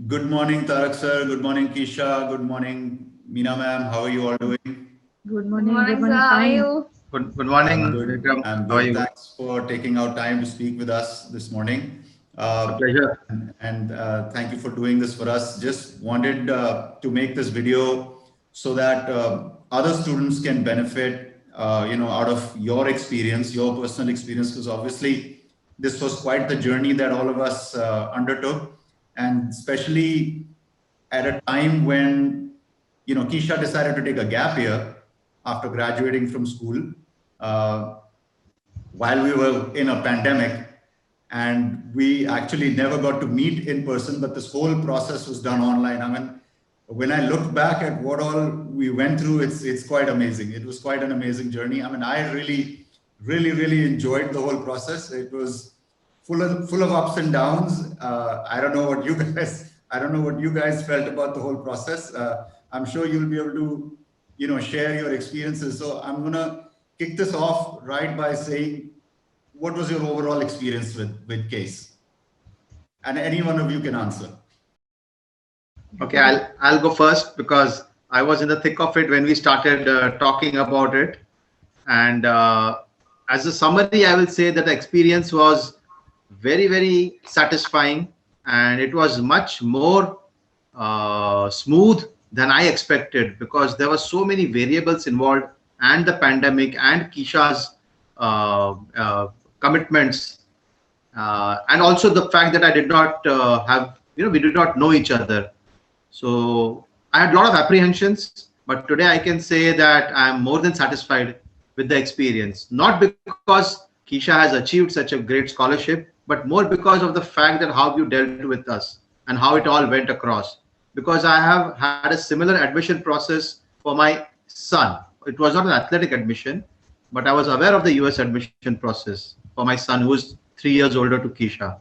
Good morning, Tarak sir. Good morning, Keisha. Good morning, Meena ma'am. How are you all doing? Good Good morning, morning, good sir. morning, How are fine. you? Good morning, I'm good. Vikram. I'm How are good. you? Thanks for taking out time to speak with us this morning. A Uh, pleasure. and thank you for doing this for us. Just wanted to make this video so that other students can benefit, out of your experience, your personal experience, because obviously this was quite the journey that all of us undertook, and especially at a time when Keisha decided to take a gap year after graduating from school uh, while we were in a pandemic, and we actually never got to meet in person, but this whole process was done online. I mean, when I look back at what all we went through, it's quite amazing. It was quite an amazing journey. I mean, I really enjoyed the whole process. It was full of ups and downs. I don't know what you guys I don't know what you guys felt about the whole process. I'm sure you'll be able to share your experiences. So I'm gonna kick this off right by saying, what was your overall experience with case? And any one of you can answer. Okay, I'll go first because I was in the thick of it when we started talking about it. And as a summary, I will say that the experience was very satisfying, and it was much more smooth than I expected because there were so many variables involved, and the pandemic and Keisha's commitments, and also the fact that I did not we did not know each other. So I had a lot of apprehensions, but today I can say that I am more than satisfied with the experience. Not because Keisha has achieved such a great scholarship, but more because of the fact that how you dealt with us and how it all went across. Because I have had a similar admission process for my son. It was not an athletic admission, but I was aware of the US admission process for my son, who is 3 years older to Keisha.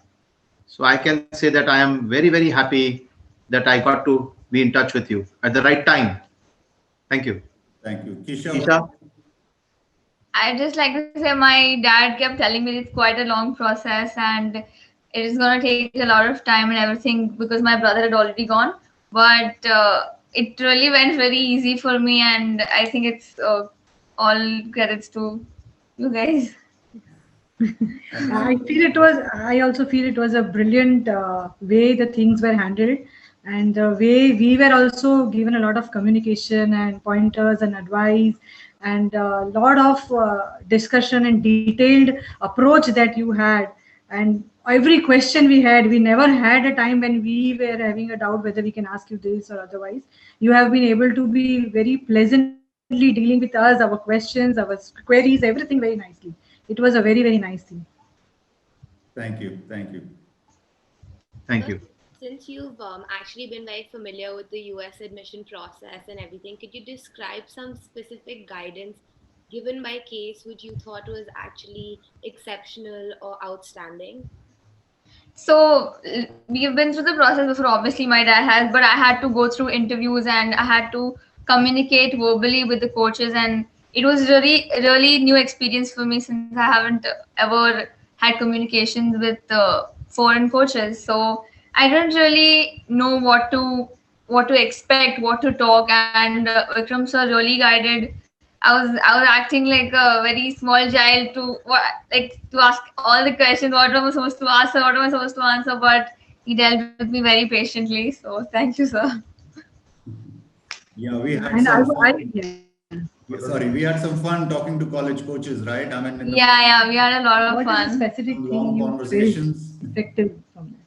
So I can say that I am very happy that I got to be in touch with you at the right time. Thank you. Thank you, Keisha. Keisha? I just like to say my dad kept telling me it's quite a long process and it is going to take a lot of time and everything because my brother had already gone. But it really went very easy for me, and I think it's all credits to you guys. I also feel it was a brilliant way the things were handled, and the way we were also given a lot of communication and pointers and advice, and a lot of discussion and detailed approach that you had. And every question we had, we never had a time when we were having a doubt whether we can ask you this or otherwise. You have been able to be very pleasantly dealing with us, our questions, our queries, everything very nicely. It was a very nice thing. Thank you. Thank you. Thank So, you. since you've actually been very familiar with the US admission process and everything, could you describe some specific guidance given by case which you thought was actually exceptional or outstanding? So we've been through the process before. Obviously, my dad has, but I had to go through interviews and I had to communicate verbally with the coaches, and it was really new experience for me since I haven't ever had communications with foreign coaches. So I didn't really know what to expect, what to talk, and Vikram sir really guided. I was acting like a very small child to ask all the questions. What am I supposed to ask? What am I supposed to answer? But he dealt with me very patiently. So thank you, sir. Yeah, we had And some I fun. yeah. Sorry, we had some fun talking to college coaches, right? I mean, in the Yeah, we had a lot of What is the fun. specific some thing long you felt conversations. effective from that?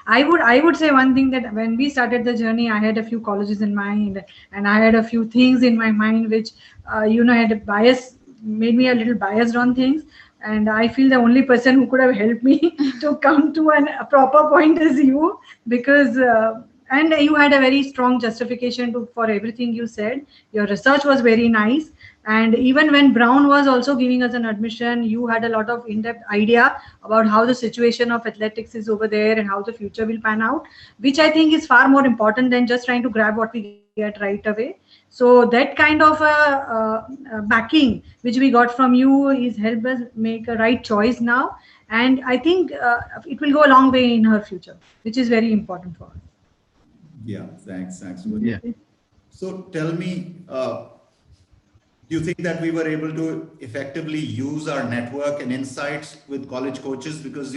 I would say one thing, that when we started the journey, I had a few colleges in mind, and I had a few things in my mind which had a bias, made me a little biased on things. And I feel the only person who could have helped me to come to a proper point is you, because and you had a very strong justification for everything you said. Your research was very nice, and even when Brown was also giving us an admission, you had a lot of in-depth idea about how the situation of athletics is over there and how the future will pan out, which I think is far more important than just trying to grab what we get right away. So that kind of backing which we got from you is helped us make a right choice now, and I think it will go a long way in her future, which is very important for us. Yeah, thanks. Yeah. So tell me, do you think that we were able to effectively use our network and insights with college coaches? Because,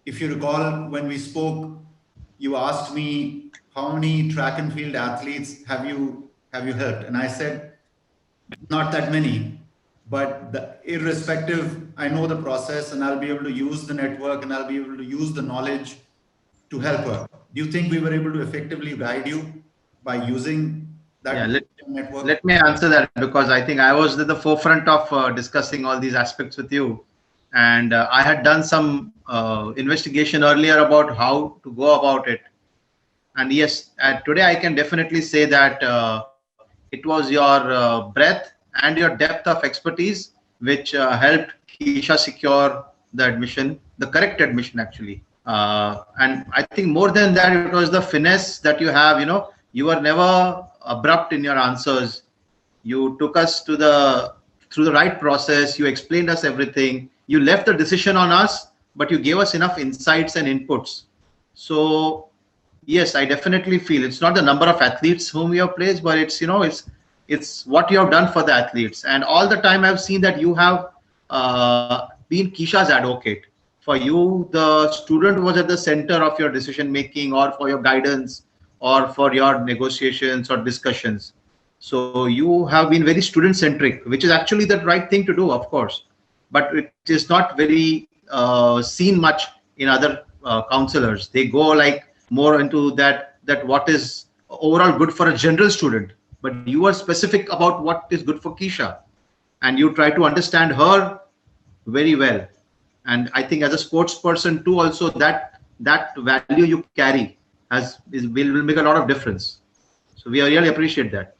if you recall, when we spoke, you asked me how many track and field athletes have you helped, and I said not that many. But irrespective, I know the process, and I'll be able to use the network, and I'll be able to use the knowledge to help her. Do you think we were able to effectively guide you by using Yeah, that network? let me answer that, because I think I was at the forefront of discussing all these aspects with you. And I had done some investigation earlier about how to go about it. And yes, today I can definitely say that it was your breadth and your depth of expertise which helped Keisha secure the admission, the correct admission actually. And I think more than that, it was the finesse that you have. You were never abrupt in your answers. You took us through the right process. You explained us everything. You left the decision on us, but you gave us enough insights and inputs. So yes, I definitely feel it's not the number of athletes whom you have placed, but it's what you have done for the athletes. And all the time I've seen that you have been Keisha's advocate. For you, the student was at the center of your decision making, or for your guidance, or for your negotiations or discussions. So you have been very student centric, which is actually the right thing to do, of course. But it is not very seen much in other counselors. They go like more into that what is overall good for a general student. But you are specific about what is good for Keisha, and you try to understand her very well. And I think as a sports person too, also that value you carry will make a lot of difference. So we really appreciate that.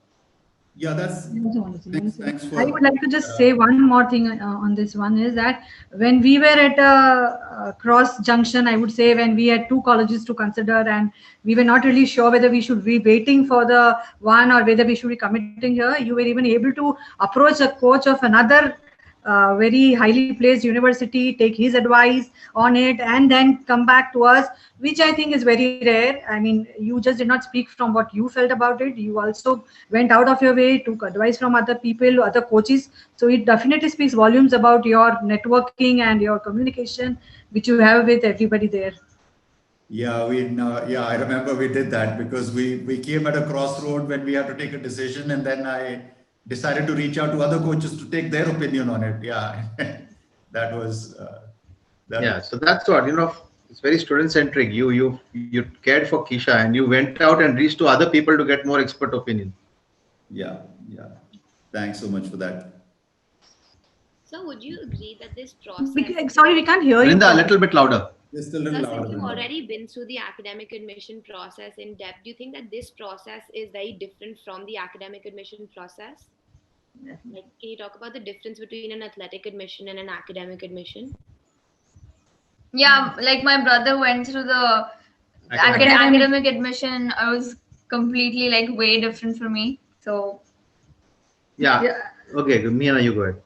Yeah, thanks for. I would like to just say one more thing on this one, is that when we were at a cross junction, I would say, when we had two colleges to consider and we were not really sure whether we should be waiting for the one or whether we should be committing here, you were even able to approach a coach of another very highly placed university, take his advice on it, and then come back to us, which I think is very rare. I mean, you just did not speak from what you felt about it. You also went out of your way, took advice from other people, other coaches. So it definitely speaks volumes about your networking and your communication, which you have with everybody there. Yeah, I remember we did that because we came at a crossroad when we had to take a decision, and then I decided to reach out to other coaches to take their opinion on it. Yeah, that was. So that's what, it's very student centric. You cared for Keisha, and you went out and reached to other people to get more expert opinion. Yeah. Thanks so much for that. So would you agree that this process... Sorry, we can't hear you. Linda, a little bit louder. Just a little louder. Since you've already been through the academic admission process in depth, do you think that this process is very different from the academic admission process? Like, can you talk about the difference between an athletic admission and an academic admission? Yeah, like my brother went through the academic admission. I was completely like way different for me. So Okay, Meena, you go ahead.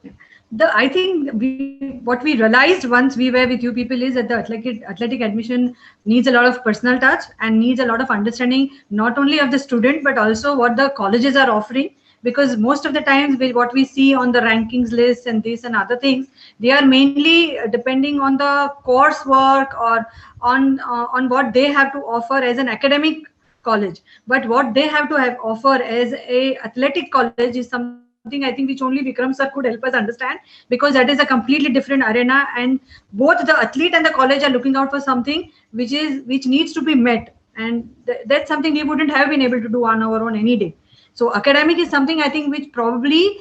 I think what we realized once we were with you people is that the athletic admission needs a lot of personal touch and needs a lot of understanding, not only of the student, but also what the colleges are offering. Because most of the times what we see on the rankings list and this and other things, they are mainly depending on the coursework or on what they have to offer as an academic college. But what they have to offer as a athletic college is something I think which only Vikram sir could help us understand, because that is a completely different arena, and both the athlete and the college are looking out for something which needs to be met, and that's something we wouldn't have been able to do on our own any day. So academic is something I think which probably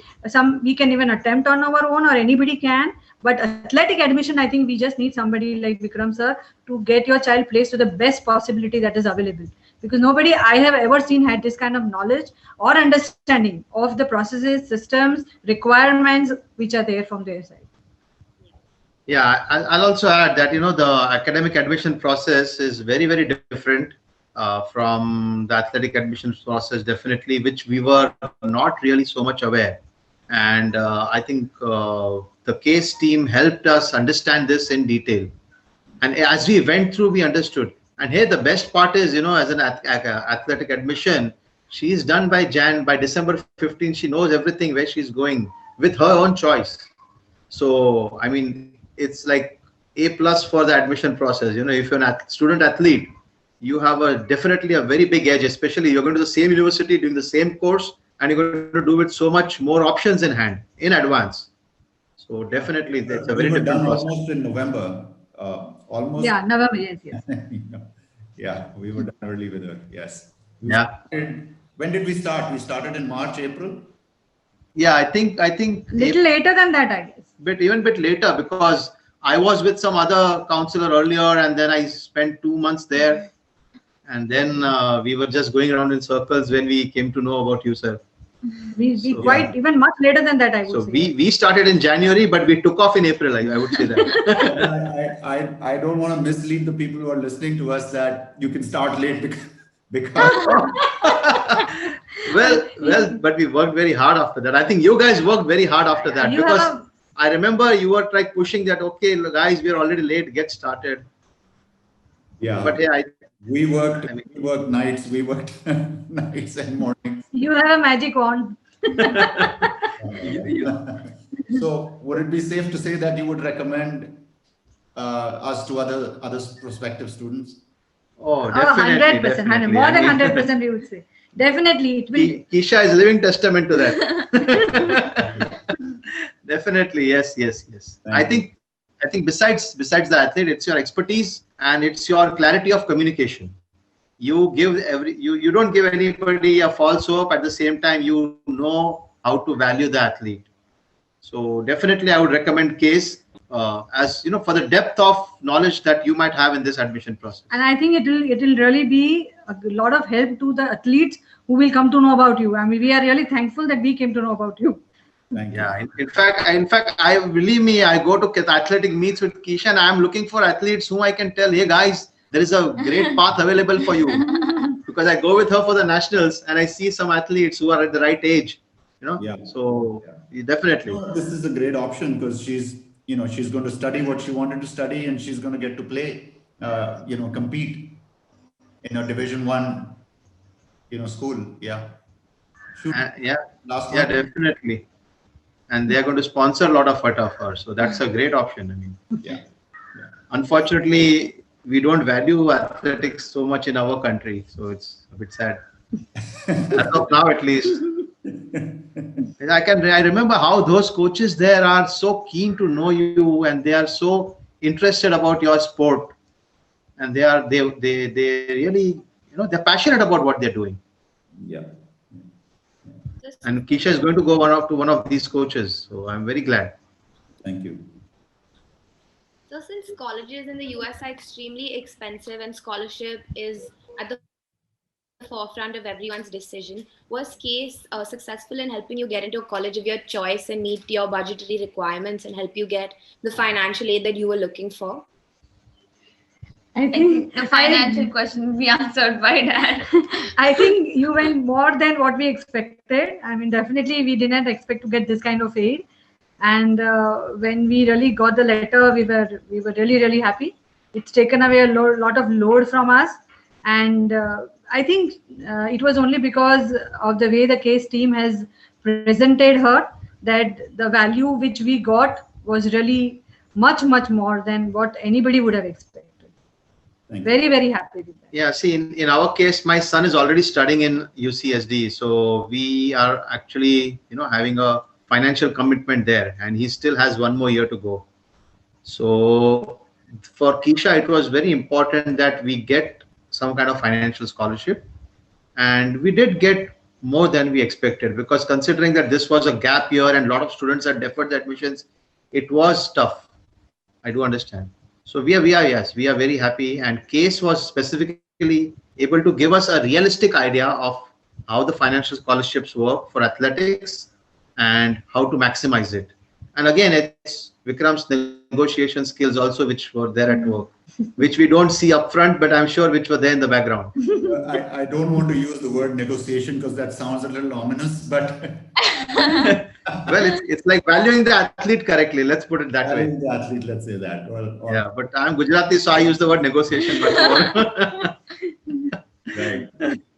we can even attempt on our own, or anybody can. But athletic admission, I think we just need somebody like Vikram sir to get your child placed to the best possibility that is available. Because nobody I have ever seen had this kind of knowledge or understanding of the processes, systems, requirements which are there from their side. Yeah, I'll also add that, the academic admission process is very, very different from the athletic admission process, definitely, which we were not really so much aware. And I think the case team helped us understand this in detail. And as we went through, we understood. And here the best part is, as an athletic admission, she's done by December 15. She knows everything where she's going with her own choice. So I mean, it's like A+ for the admission process. If you're a student athlete, you have definitely a very big edge, especially you're going to the same university doing the same course, and you're going to do with so much more options in hand in advance. So definitely, that's a very different process. Almost in November. Almost. Yeah, November. Yes. Yeah, we were done early with her. Yes. When did we start? We started in March, April. Yeah, I think Little later than that, I guess. But even a bit later, because I was with some other counselor earlier, and then I spent 2 months there, and then we were just going around in circles when we came to know about you, sir. Even much later than that, I would say. So we started in January, but we took off in April. I would say that. I don't want to mislead the people who are listening to us that you can start late because well, but we worked very hard after that. I think you guys worked very hard after that, because I remember you were like pushing that. Okay, guys, we're already late. Get started. Yeah. But yeah, we worked nights. We worked nights and mornings. You have a magic wand. So would it be safe to say that you would recommend us to other prospective students? Oh, definitely. 100%. More than 100%, we would say. Definitely, it will. Keisha is living testament to that. Definitely, yes. I think besides the athlete, it's your expertise and it's your clarity of communication. You don't give anybody a false hope. At the same time, you know how to value the athlete. So definitely, I would recommend Case as for the depth of knowledge that you might have in this admission process. And I think it will really be a lot of help to the athletes who will come to know about you. I mean, we are really thankful that we came to know about you. Thank you. Yeah, in fact, believe me, I go to athletic meets with Keisha, and I'm looking for athletes whom I can tell, hey guys, there is a great path available for you. Because I go with her for the nationals, and I see some athletes who are at the right age. Yeah. So definitely, this is a great option because she's going to study what she wanted to study, and she's going to get to play, compete in a Division I, school. Yeah. Definitely. And they are going to sponsor a lot of it of her. So that's a great option. I mean, yeah. Unfortunately, we don't value athletics so much in our country. So it's a bit sad. As of now, at least. I remember how those coaches there are so keen to know you, and they are so interested about your sport, and they really they're passionate about what they're doing. Yeah. And Keisha is going to go one of these coaches, so I'm very glad. Thank you. So since colleges in the US are extremely expensive and scholarship is at the forefront of everyone's decision, was Case successful in helping you get into a college of your choice and meet your budgetary requirements and help you get the financial aid that you were looking for? I think the financial question will be answered by Dad. I think you went more than what we expected. I mean, definitely we didn't expect to get this kind of aid. And when we really got the letter, we were really, really happy. It's taken away a lot of load from us. And I think it was only because of the way the Case team has presented her that the value which we got was really much, much more than what anybody would have expected. Very, very happy with that. Yeah, see, in our case, my son is already studying in UCSD. So we are actually, having a financial commitment there, and he still has 1 more year to go. So for Keisha, it was very important that we get some kind of financial scholarship. And we did get more than we expected, because considering that this was a gap year and a lot of students had deferred the admissions, it was tough. I do understand. So we are very happy, and Case was specifically able to give us a realistic idea of how the financial scholarships work for athletics and how to maximize it. And again, it's Vikram's negotiation skills also, which were there at work, which we don't see upfront, but I'm sure which were there in the background. I don't want to use the word negotiation because that sounds a little ominous, but Well, it's like valuing the athlete correctly. Let's put it that way. Valuing the athlete, let's say that. Yeah, but I'm Gujarati, so I use the word negotiation much more. Right.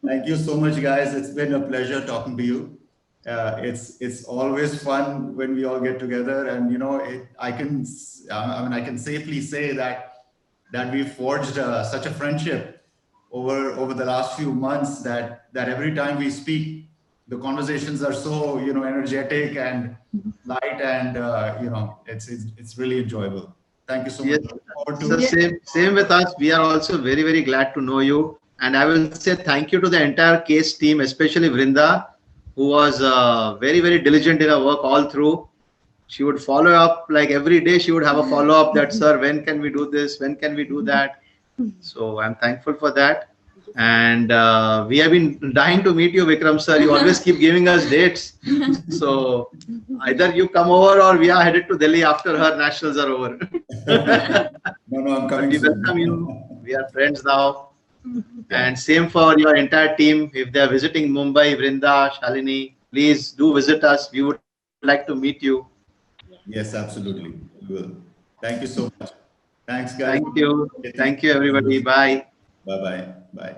Thank you so much, guys. It's been a pleasure talking to you. It's always fun when we all get together, and I can safely say that we forged such a friendship over the last few months that every time we speak, the conversations are so energetic and light, and it's really enjoyable. Thank you so Yes, much. Look forward so to same with us. We are also very, very glad to know you. And I will say thank you to the entire case team, especially Vrinda, who was very, very diligent in her work all through. She would follow up, like every day she would have a follow up that, sir, when can we do this? When can we do that? So I'm thankful for that. And we have been dying to meet you, Vikram sir. You always keep giving us dates. So either you come over or we are headed to Delhi after her nationals are over. No, I'm But coming we soon. welcome you. We are friends now. And same for your entire team. If they are visiting Mumbai, Vrinda, Shalini, please do visit us. We would like to meet you. Yes, absolutely. We will. Thank you so much. Thanks, guys. Thank you. Thank you, everybody. Bye. Bye-bye. Bye.